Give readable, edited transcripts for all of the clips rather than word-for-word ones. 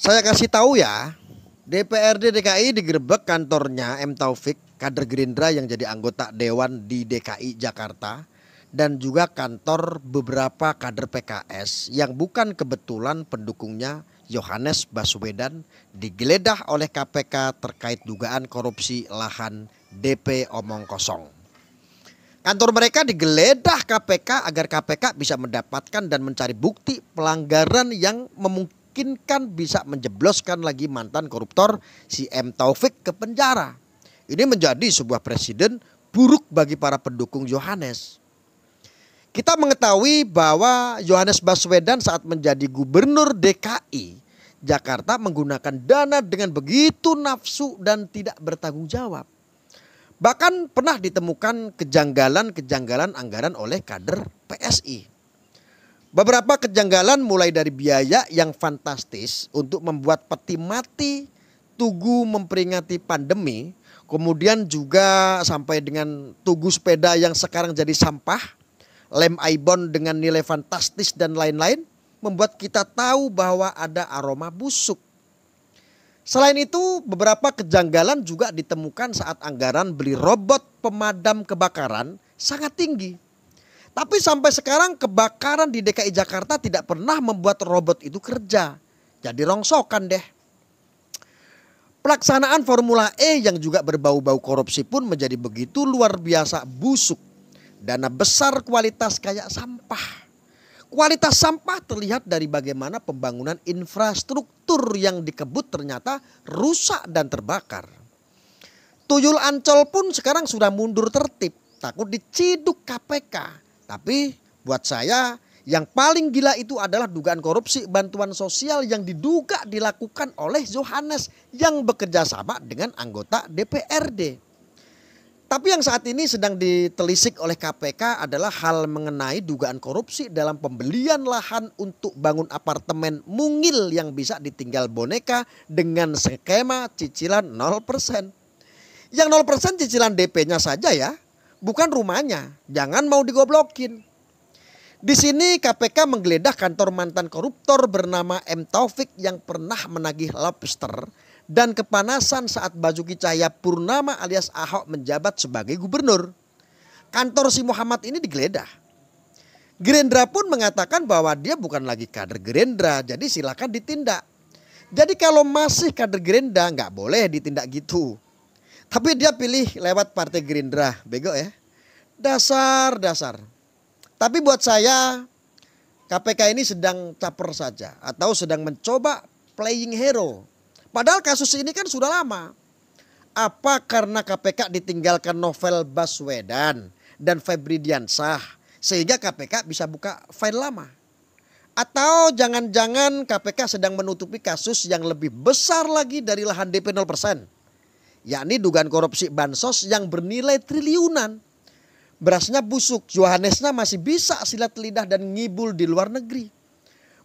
Saya kasih tahu ya, DPRD DKI digerebek kantornya M. Taufik, kader Gerindra yang jadi anggota Dewan di DKI Jakarta, dan juga kantor beberapa kader PKS yang bukan kebetulan pendukungnya Yohanes Baswedan digeledah oleh KPK terkait dugaan korupsi lahan DP Omong Kosong. Kantor mereka digeledah KPK agar KPK bisa mendapatkan dan mencari bukti pelanggaran yang memungkinkan bisa menjebloskan lagi mantan koruptor si M. Taufik ke penjara. Ini menjadi sebuah presiden buruk bagi para pendukung Yohanes. Kita mengetahui bahwa Yohanes Baswedan saat menjadi gubernur DKI Jakarta menggunakan dana dengan begitu nafsu dan tidak bertanggung jawab. Bahkan pernah ditemukan kejanggalan-kejanggalan anggaran oleh kader PSI. Beberapa kejanggalan mulai dari biaya yang fantastis untuk membuat peti mati tugu memperingati pandemi, kemudian juga sampai dengan tugu sepeda yang sekarang jadi sampah, lem Aibon dengan nilai fantastis dan lain-lain, membuat kita tahu bahwa ada aroma busuk. Selain itu, beberapa kejanggalan juga ditemukan saat anggaran beli robot pemadam kebakaran sangat tinggi. Tapi sampai sekarang kebakaran di DKI Jakarta tidak pernah membuat robot itu kerja. Jadi rongsokan deh. Pelaksanaan Formula E yang juga berbau-bau korupsi pun menjadi begitu luar biasa busuk. Dana besar kualitas kayak sampah. Kualitas sampah terlihat dari bagaimana pembangunan infrastruktur yang dikebut ternyata rusak dan terbakar. Tuyul Ancol pun sekarang sudah mundur tertib, takut diciduk KPK. Tapi buat saya yang paling gila itu adalah dugaan korupsi bantuan sosial yang diduga dilakukan oleh Yohanes yang bekerja sama dengan anggota DPRD. Tapi yang saat ini sedang ditelisik oleh KPK adalah hal mengenai dugaan korupsi dalam pembelian lahan untuk bangun apartemen mungil yang bisa ditinggal boneka dengan skema cicilan 0%. Yang 0% cicilan DP-nya saja ya, bukan rumahnya. Jangan mau digoblokin. Di sini KPK menggeledah kantor mantan koruptor bernama M. Taufik yang pernah menagih lobster dan kepanasan saat Basuki Cahayapurnama alias Ahok menjabat sebagai gubernur. Kantor si Muhammad ini digeledah. Gerindra pun mengatakan bahwa dia bukan lagi kader Gerindra, jadi silakan ditindak. Jadi kalau masih kader Gerindra nggak boleh ditindak gitu. Tapi dia pilih lewat partai Gerindra, bego ya. Dasar. Tapi buat saya KPK ini sedang caper saja atau sedang mencoba playing hero. Padahal kasus ini kan sudah lama. Apa karena KPK ditinggalkan novel Baswedan dan Febri Diansah sehingga KPK bisa buka file lama? Atau jangan-jangan KPK sedang menutupi kasus yang lebih besar lagi dari lahan DP 0%, yakni dugaan korupsi bansos yang bernilai triliunan. Berasnya busuk, Yohanesnya masih bisa silat lidah dan ngibul di luar negeri.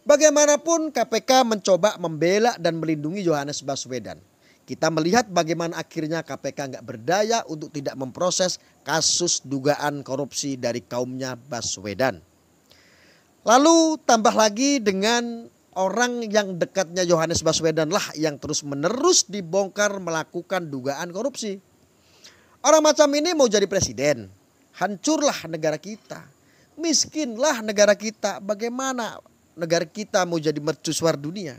Bagaimanapun KPK mencoba membela dan melindungi Yohanes Baswedan. Kita melihat bagaimana akhirnya KPK nggak berdaya untuk tidak memproses kasus dugaan korupsi dari kaumnya Baswedan. Lalu tambah lagi dengan orang yang dekatnya Yohanes Baswedan lah yang terus menerus dibongkar melakukan dugaan korupsi. Orang macam ini mau jadi presiden, hancurlah negara kita, miskinlah negara kita, bagaimana negara kita mau jadi mercusuar dunia?